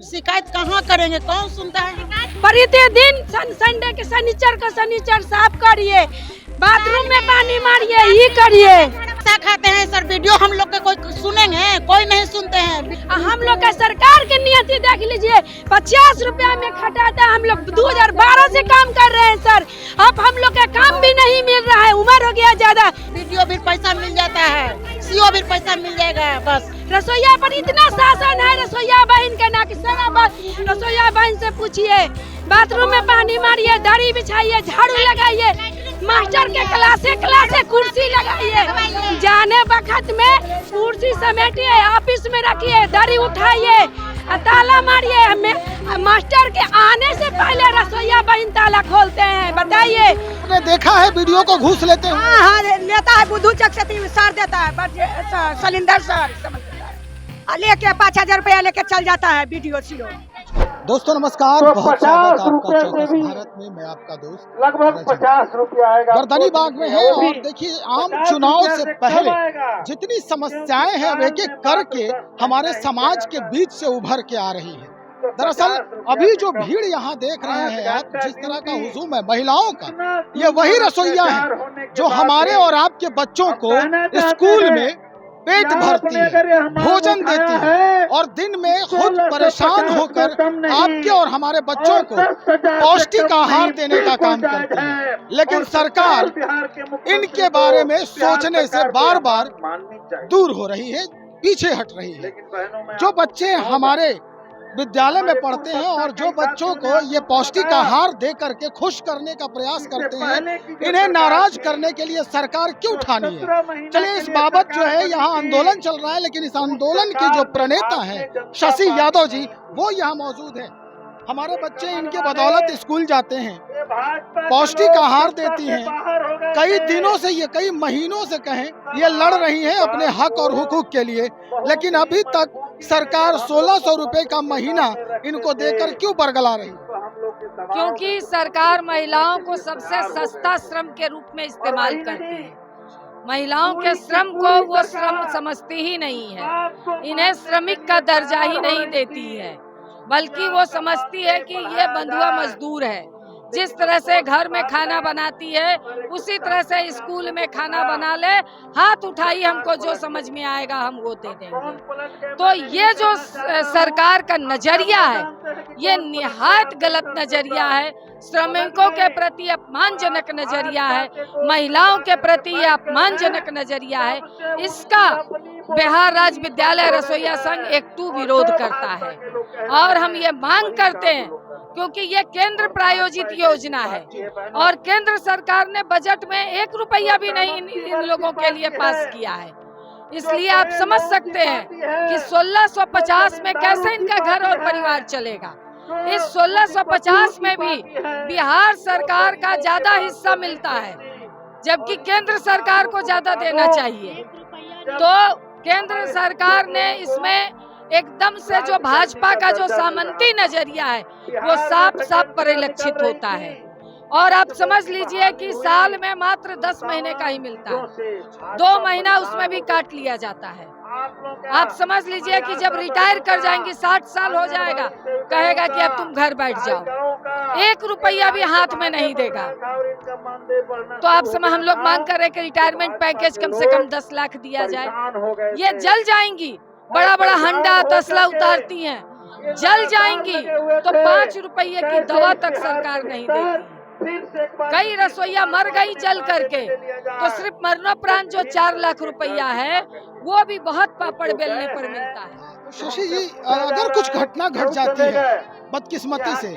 शिकायत कहाँ करेंगे, कौन सुनता है। प्रतिदिन संडे के शनिचर साफ करिए, बाथरूम में पानी मारिए, ही करिए। पैसा खाते हैं सर, वीडियो हम लोग के कोई सुनेंगे, कोई नहीं सुनते हैं। हम लोग का सरकार की नियति देख लीजिए, 50 रुपया में खटाता है। हम लोग 2012 से काम कर रहे हैं सर, अब हम लोग का काम भी नहीं मिल रहा है, उम्र हो गया ज्यादा। वीडियो भी पैसा मिल जाता है, सीओ भी पैसा मिल जाएगा बस। रसोईया पर इतना शासन है, रसोईया बहन के ना कि रसोईया बहन से पूछिए, बाथरूम में पानी मारिए, दरी बिछाइए, झाड़ू लगाइए, मास्टर के क्लासे कुर्सी लगाइए, जाने वक्त में कुर्सी समेटिए, ऑफिस में रखिए, दरी उठाइए, ताला मारिए। हमें मास्टर के आने से पहले रसोईया बहन ताला खोलते हैं, बताइए। आपने देखा है वीडियो को घूस लेते हैं? हाँ, लेता है, बुद्धू चक से सर देता है, सिलेंडर सर लेके 5000 रुपया लेके चल जाता है वीडियो सीओ। दोस्तों नमस्कार, बहुत स्वागत है आपका चौकस भारत में। मैं आपका दोस्त लगभग 50 रुपया आएगा। गर्दनी बाग में है और देखिए आम चुनाव से पहले जितनी समस्याएं हैं वे एक करके हमारे समाज के बीच से उभर के आ रही है। दरअसल अभी जो भीड़ यहाँ देख रहे हैं आप, जिस तरह का हुजूम है महिलाओं का, ये वही रसोइया है जो हमारे और आपके बच्चों को स्कूल में पेट भरती है, भोजन देती है और दिन में खुद परेशान होकर आपके और हमारे बच्चों को पौष्टिक आहार देने का काम करती है। लेकिन सरकार इनके बारे में सोचने से बार बार दूर हो रही है, पीछे हट रही है। जो बच्चे हमारे विद्यालय में पढ़ते हैं और जो बच्चों को ये पौष्टिक आहार दे करके खुश करने का प्रयास करते हैं, इन्हें नाराज करने के लिए सरकार क्यों ठानी है? चलिए इस बाबत जो है यहाँ आंदोलन चल रहा है, लेकिन इस आंदोलन की जो प्रणेता है शशि यादव जी, वो यहाँ मौजूद है। हमारे बच्चे इनके बदौलत स्कूल जाते हैं, पौष्टिक आहार देती हैं। कई दिनों से, ये कई महीनों से कहें, ये लड़ रही हैं अपने हक और हुकूक के लिए, लेकिन अभी तक सरकार 1600 रुपए का महीना इनको देकर क्यों बरगला रही? क्योंकि सरकार महिलाओं को सबसे सस्ता श्रम के रूप में इस्तेमाल करती है। महिलाओं के श्रम को वो श्रम समझती ही नहीं है, इन्हें श्रमिक का दर्जा ही नहीं देती है, बल्कि वो समझती है कि ये बंधुआ मजदूर है। जिस तरह से घर में खाना बनाती है उसी तरह से स्कूल में खाना बना ले, हाथ उठाई, हमको जो समझ में आएगा हम वो दे देंगे। तो ये जो सरकार का नजरिया है, ये निहायत गलत नजरिया है, श्रमिकों के प्रति अपमानजनक नजरिया है, महिलाओं के प्रति ये अपमानजनक नजरिया है। इसका बिहार राज्य विद्यालय रसोईया संघ एकटू विरोध करता है और हम ये मांग करते हैं, क्योंकि ये केंद्र प्रायोजित योजना है और केंद्र सरकार ने बजट में 1 रुपया भी नहीं इन लोगों के लिए पास किया है। इसलिए आप समझ सकते हैं कि 1650 में कैसे इनका घर और परिवार चलेगा। इस 1650 में भी बिहार सरकार का ज्यादा हिस्सा मिलता है, जबकि केंद्र सरकार को ज्यादा देना चाहिए। तो केंद्र सरकार ने इसमें एकदम से जो भाजपा का जो सामंती नजरिया है वो साफ साफ परिलक्षित होता है। और आप समझ लीजिए कि साल में मात्र 10 महीने का ही मिलता है, 2 महीना उसमें भी काट लिया जाता है। आप समझ लीजिए कि जब रिटायर कर जाएंगी, 60 साल हो जाएगा, कहेगा कि अब तुम घर बैठ जाओ, 1 रुपया भी हाथ में नहीं देगा। तो आप हम लोग मांग कर रहे हैं कि रिटायरमेंट पैकेज कम से कम 10 लाख दिया जाए। ये जल जाएंगी, बड़ा बड़ा हंडा तसला उतारती हैं, जल जाएंगी तो 5 रुपये की दवा तक सरकार नहीं देती। कई रसोईया मर गई जल करके, तो सिर्फ मरणोपरांत जो 4 लाख रुपया है वो भी बहुत पापड़ बेलने पर मिलता है। शशि जी, अगर कुछ घटना घट जाती है बदकिस्मती से,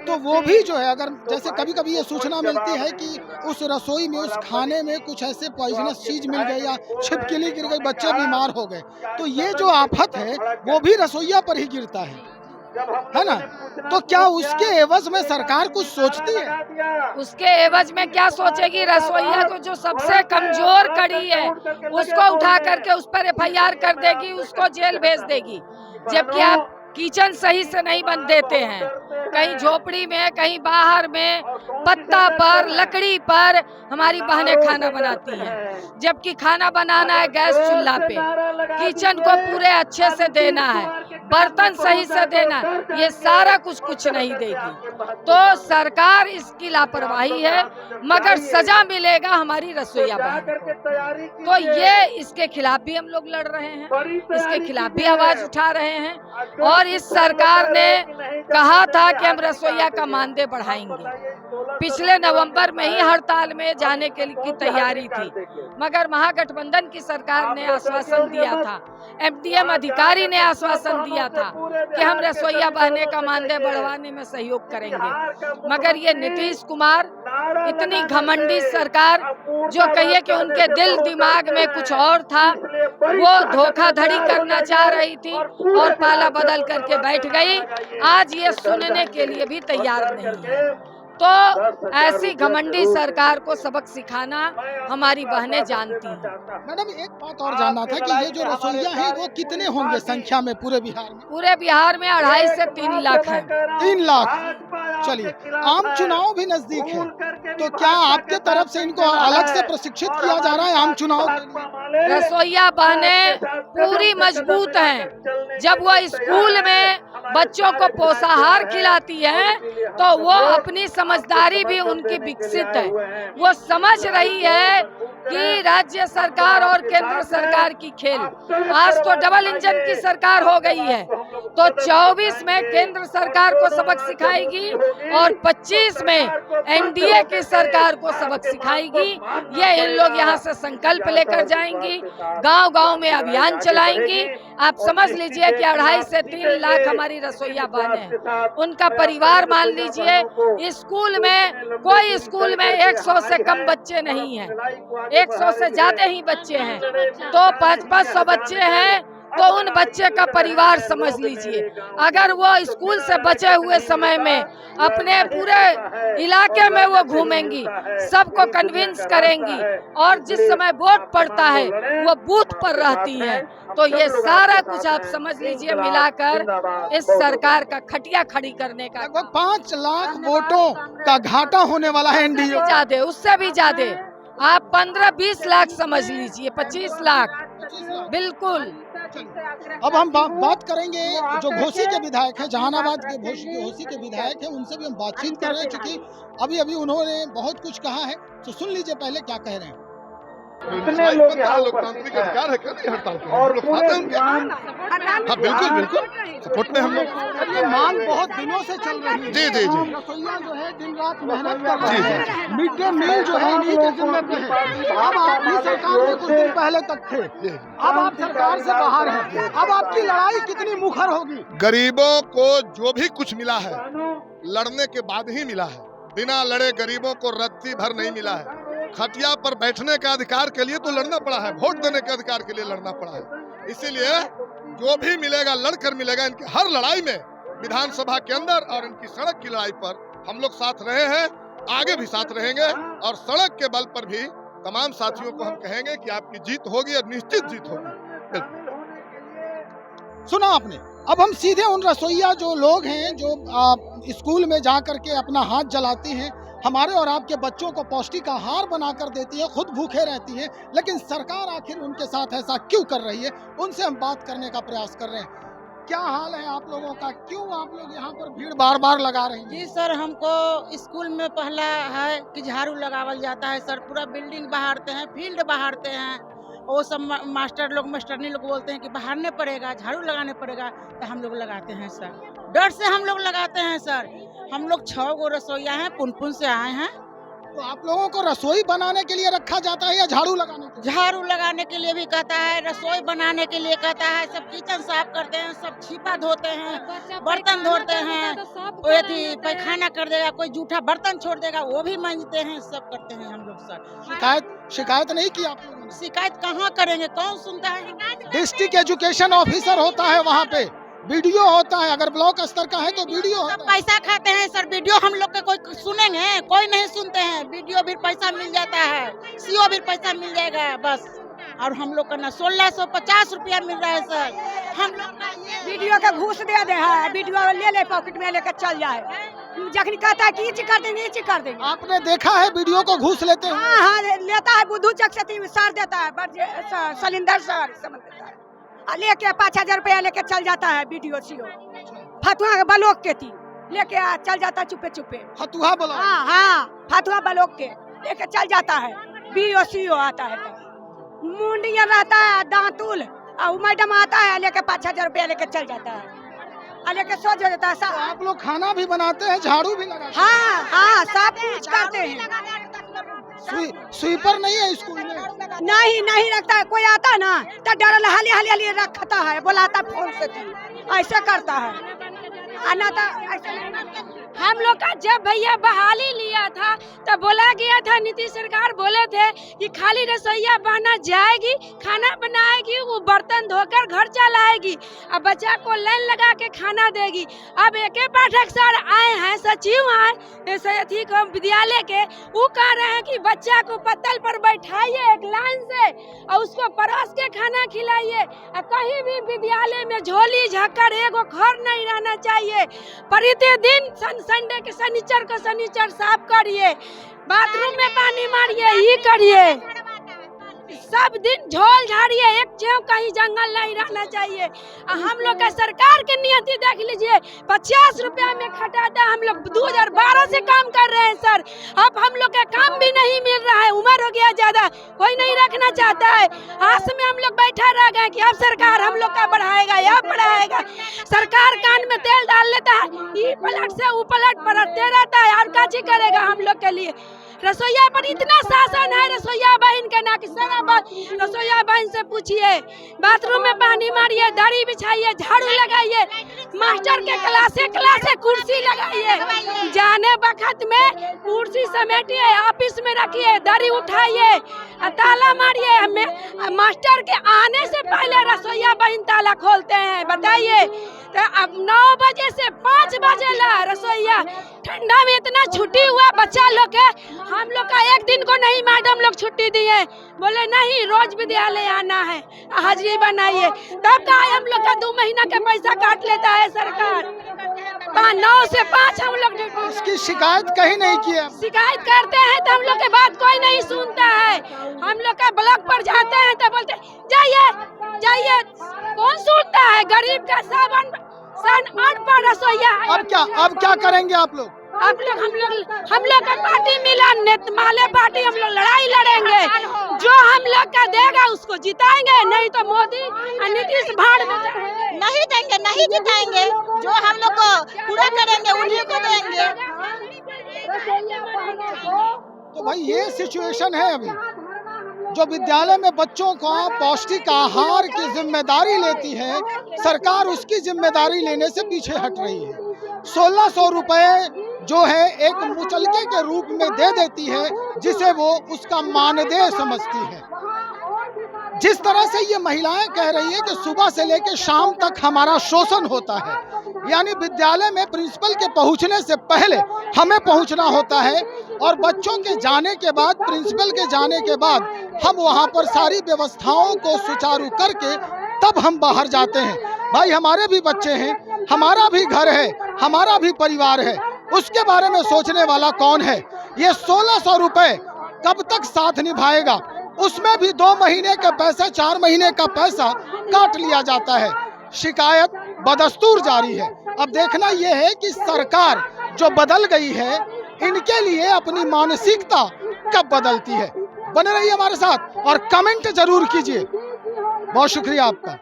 तो वो भी जो है, अगर जैसे कभी कभी ये सूचना मिलती है कि उस रसोई में, उस खाने में कुछ ऐसे पॉइजनस चीज मिल गई या छिपकली गिर गई, बच्चे बीमार हो गए, तो ये जो आफत है वो भी रसोईया पर ही गिरता है ना? तो क्या उसके एवज में सरकार कुछ सोचती है? उसके एवज में क्या सोचेगी? रसोईया को जो सबसे कमजोर कड़ी है उसको उठा करके उस पर FIR कर देगी, उसको जेल भेज देगी। जबकि आप किचन सही से नहीं बन देते हैं, कहीं झोपड़ी में, कहीं बाहर में, पत्ता पर, लकड़ी पर हमारी बहनें खाना बनाती हैं, जबकि खाना बनाना है गैस चूल्हा पे। किचन को पूरे अच्छे से देना है, बर्तन सही से देना, ये सारा कुछ नहीं देगी। तो सरकार इसकी लापरवाही है, मगर सजा मिलेगा हमारी रसोईया बहन। तो ये इसके खिलाफ भी हम लोग लड़ रहे हैं, इसके खिलाफ भी आवाज उठा रहे हैं। और इस सरकार ने कहा था कि हम रसोईया का मानदेय बढ़ाएंगे। पिछले नवंबर में ही हड़ताल में जाने के लिए की तैयारी थी, मगर महागठबंधन की सरकार ने आश्वासन दिया था, एमडीएम अधिकारी ने आश्वासन दिया था कि हम रसोईया बहने का मानदेय बढ़वाने में सहयोग करेंगे। मगर ये नीतीश कुमार, इतनी घमंडी सरकार, जो कहिए कि उनके दिल दिमाग में कुछ और था, वो धोखाधड़ी करना चाह रही थी और पाला बदल करके बैठ गई। आज ये सुनने के लिए भी तैयार नहीं है। तो ऐसी घमंडी सरकार को सबक सिखाना हमारी बहनें जानती हैं। मैडम, एक बात और जानना था कि ये जो रसोईया हैं वो कितने होंगे संख्या में पूरे बिहार में? पूरे बिहार में 2.5 से 3 लाख हैं। 3 लाख। चलिए, आम चुनाव भी नजदीक है, तो क्या आपके तरफ से इनको अलग से प्रशिक्षित किया जा रहा है आम चुनाव के लिए? रसोईया बहनें पूरी मजबूत हैं। जब वो स्कूल में बच्चों को पोषाहार खिलाती है तो वो अपनी समझदारी भी उनकी विकसित है। वो समझ रही है कि राज्य सरकार और केंद्र सरकार की खेल, आज तो डबल इंजन की सरकार हो गई है, तो 24 में केंद्र सरकार को सबक सिखाएगी और 25 में एनडीए की सरकार को सबक सिखाएगी। ये इन लोग यहाँ से संकल्प लेकर जाएंगी, गांव-गांव में अभियान चलाएंगी। आप समझ लीजिए कि 2.5 से 3 लाख हमारी रसोईया बहन है। उनका परिवार मान लीजिए, स्कूल में कोई स्कूल में 100 से कम बच्चे नहीं हैं, 100 से ज्यादा ही बच्चे हैं। तो 500 बच्चे हैं, तो उन बच्चे का परिवार समझ लीजिए। अगर वो स्कूल से बचे हुए समय में अपने पूरे इलाके में वो घूमेंगी, सबको कन्विंस करेंगी, और जिस समय वोट पड़ता है वो बूथ पर रहती हैं, तो ये सारा कुछ आप समझ लीजिए मिलाकर इस सरकार का खटिया खड़ी करने का। लगभग 5 लाख वोटों का घाटा होने वाला है एनडीए। ज्यादा, उससे भी ज्यादा, आप 15-20 लाख समझ लीजिए, 25 लाख बिल्कुल। अब हम बात करेंगे जो घोसी के विधायक हैं, जहानाबाद के घोसी के विधायक हैं, उनसे भी हम बातचीत कर रहे हैं, क्योंकि अभी उन्होंने बहुत कुछ कहा है। तो सुन लीजिए पहले क्या कह रहे हैं। कितने लोग यहाँ लोकतांत्रिक अधिकार है, क्या नहीं हड़ताल के? और हाँ, बिल्कुल सपोर्ट में हम लोग। ये मांग बहुत दिनों से चल रही है। जी। रसोईया जो है दिन रात मेहनत कर रही है। मिड डे मील जो है इन्हीं के जिम्मे पे है। अब आप भी सरकार से कुछ दिन पहले तक थे, अब आप सरकार से बाहर हैं। अब आपकी लड़ाई कितनी मुखर होगी? गरीबों को जो भी कुछ मिला है लड़ने के बाद ही मिला है। बिना लड़े गरीबों को रत्ती भर नहीं मिला है। खटिया पर बैठने का अधिकार के लिए तो लड़ना पड़ा है, वोट देने के अधिकार के लिए लड़ना पड़ा है। इसीलिए जो भी मिलेगा लड़कर मिलेगा। इनकी हर लड़ाई में, विधानसभा के अंदर और इनकी सड़क की लड़ाई पर हम लोग साथ रहे हैं, आगे भी साथ रहेंगे। और सड़क के बल पर भी तमाम साथियों को हम कहेंगे कि आपकी जीत होगी और निश्चित जीत होगी। सुना आपने। अब हम सीधे उन रसोईया जो लोग हैं जो स्कूल में जा करके अपना हाथ जलाती हैं, हमारे और आपके बच्चों को पौष्टिक आहार बनाकर देती है, खुद भूखे रहती है, लेकिन सरकार आखिर उनके साथ ऐसा क्यों कर रही है, उनसे हम बात करने का प्रयास कर रहे हैं। क्या हाल है आप लोगों का? क्यों आप लोग यहाँ पर भीड़ बार लगा रही हैं? जी सर, हमको स्कूल में पहला है कि झाड़ू लगावल जाता है सर, पूरा बिल्डिंग बहारते हैं, फील्ड बहारते हैं। वो सब मास्टर लोग, मास्टरनी लोग बोलते हैं कि बहारने पड़ेगा, झाड़ू लगाने पड़ेगा, तो हम लोग लगाते हैं सर। डर से हम लोग लगाते हैं सर। हम लोग 6 गो रसोईया हैं, पुनपुन से आए हैं। तो आप लोगों को रसोई बनाने के लिए रखा जाता है या झाड़ू लगाने के लिए? झाड़ू लगाने के लिए भी कहता है, रसोई बनाने के लिए कहता है। सब किचन साफ करते हैं, सब छिपा धोते हैं, बर्तन धोते हैं, पैखाना कर देगा, कोई जूठा बर्तन छोड़ देगा वो भी मांजते हैं, सब करते हैं हम लोग सर। शिकायत नहीं की आप लोगों ने? शिकायत कहाँ करेंगे, कौन सुनता है? डिस्ट्रिक्ट एजुकेशन ऑफिसर होता है, वहाँ पे वीडियो होता है, अगर ब्लॉक स्तर का है तो वीडियो होता है। पैसा खाते हैं सर, वीडियो हम लोग के कोई सुनेंगे? कोई नहीं सुनते हैं। वीडियो भी पैसा मिल जाता है, सीओ भी पैसा मिल जाएगा बस। और हम लोग का ना 1650 रुपया मिल रहा है सर। हम लोग का ये वीडियो का घूस दे है, वीडियो ले पॉकेट में लेकर चल जाए, जखनी कहता है कि कर देंगे। आपने देखा है वीडियो को घूस लेते हैं? हाँ, लेता है, बुद्धू चक से सर देता है, सलिंदर सर समझ देता है। लेके 5,000 रुपया लेके चल जाता है बीडीओ सीओ फतुहा के बलोक के थी लेके चल जाता चुपे चुपे। फतुहा बोला। हाँ हाँ फतुहा बलोक के लेके चल जाता है। बीडीओ सीओ आता है तो मुंडिया रहता है दांतुल और मैडम आता है लेके 5,000 रुपया लेके चल जाता है और लेके सो जाता है। तो आप लोग खाना भी बनाते हैं, झाड़ू भी लगाते हैं? हाँ हाँ सब कुछ करते हैं। स्वीपर नहीं है स्कूल में? नहीं रखता है। कोई आता ना तो डर हाली रखता है, बुलाता फोन से ऐसे करता है। आना तो हम लोग का जब भैया बहाली लिया था तब बोला गया था, नीतीश सरकार बोले थे कि खाली रसोईया बना जाएगी, खाना बनाएगी, वो बर्तन धोकर घर चलाएगी, अब बच्चा को लाइन लगा के खाना देगी। अब एक पाठक सर आए हैं, सचिव आए विद्यालय के, वो कह रहे हैं कि बच्चा को पत्तल पर बैठाइए एक लाइन से और उसको परोस के खाना खिलाइए। कहीं भी विद्यालय में झोली झक्कर एगो घर नहीं रहना चाहिए। प्रतिदिन संडे के शनिचर साफ करिए, बाथरूम में पानी मारिए, ये करिए, सब दिन झोल झाड़िए, एक चेव कहीं जंगल नहीं रहना चाहिए। हम लोग का सरकार की नियति देख लीजिए, 50 रुपया में खटाता। हम लोग 2012 से काम कर रहे हैं सर, अब हम लोग का काम भी नहीं मिल रहा है, उम्र हो गया ज्यादा, कोई नहीं रखना चाहता है। आस में हम लोग बैठा रह गए कि अब सरकार हम लोग का बढ़ाएगा या बढ़ाएगा। सरकार कान में तेल डाल लेता है, ई पलट से ऊ पलट पलटते रहता है, और क्या चीज करेगा हम लोग के लिए। रसोईया पर इतना शासन है, रसोईया बहन के ना किसी रसोईया बहन से पूछिए, बाथरूम में पानी मारिए, दरी बिछाइए, झाड़ू लगाइए, मास्टर के क्लासे कुर्सी लगाइए, जाने वक्त में कुर्सी समेटिए, ऑफिस में रखिए, दरी उठाइए, ताला मारिए। हमें मास्टर के आने से पहले रसोईया बहन ताला खोलते हैं, बताइए। तो अब 9 बजे से 5 बजे ला रसोईया, ठंडा में इतना छुट्टी हुआ बच्चा लोग के, हम लोग का एक दिन को नहीं मैडम लोग छुट्टी दिए, बोले नहीं रोज विद्यालय आना है, हाजिरी बनाइए। तब का हम लोग का 2 महीना का पैसा काट लेता है सरकार। 9 से 5 हम लोग इसकी शिकायत कहीं नहीं किया? शिकायत करते हैं तो हम लोग के बात कोई नहीं सुनता है। हम लोग का ब्लॉक पर जाते हैं तो बोलते जाइए, कौन सुनता है? गरीब का सन 8 पर रसोईया। अब क्या करेंगे आप लोग? हम लोग का पार्टी मिला माले पार्टी, हम लोग लड़ाई लड़ेंगे, जो हम लोग का देगा उसको जिताएंगे, नहीं तो मोदी और नीतीश भाड़ में नहीं देंगे, नहीं जिताएंगे, जो हम लोग को पूरा करेंगे उन्हीं को देंगे। तो भाई ये सिचुएशन है अभी, जो विद्यालय में बच्चों को पौष्टिक आहार की जिम्मेदारी लेती है सरकार, उसकी जिम्मेदारी लेने से पीछे हट रही है। 1600 रुपए जो है एक मुचलके के रूप में दे देती है, जिसे वो उसका मानदेय समझती है। जिस तरह से ये महिलाएं कह रही है कि सुबह से लेकर शाम तक हमारा शोषण होता है, यानी विद्यालय में प्रिंसिपल के पहुंचने से पहले हमें पहुंचना होता है, और बच्चों के जाने के बाद, प्रिंसिपल के जाने के बाद हम वहां पर सारी व्यवस्थाओं को सुचारू करके तब हम बाहर जाते हैं। भाई हमारे भी बच्चे हैं, हमारा भी घर है, हमारा भी परिवार है, उसके बारे में सोचने वाला कौन है? ये 1600 रुपए कब तक साथ निभाएगा? उसमें भी 2 महीने का पैसा, 4 महीने का पैसा काट लिया जाता है। शिकायत बदस्तूर जारी है। अब देखना यह है कि सरकार जो बदल गई है, इनके लिए अपनी मानसिकता कब बदलती है। बने रहिए हमारे साथ और कमेंट जरूर कीजिए। बहुत शुक्रिया आपका।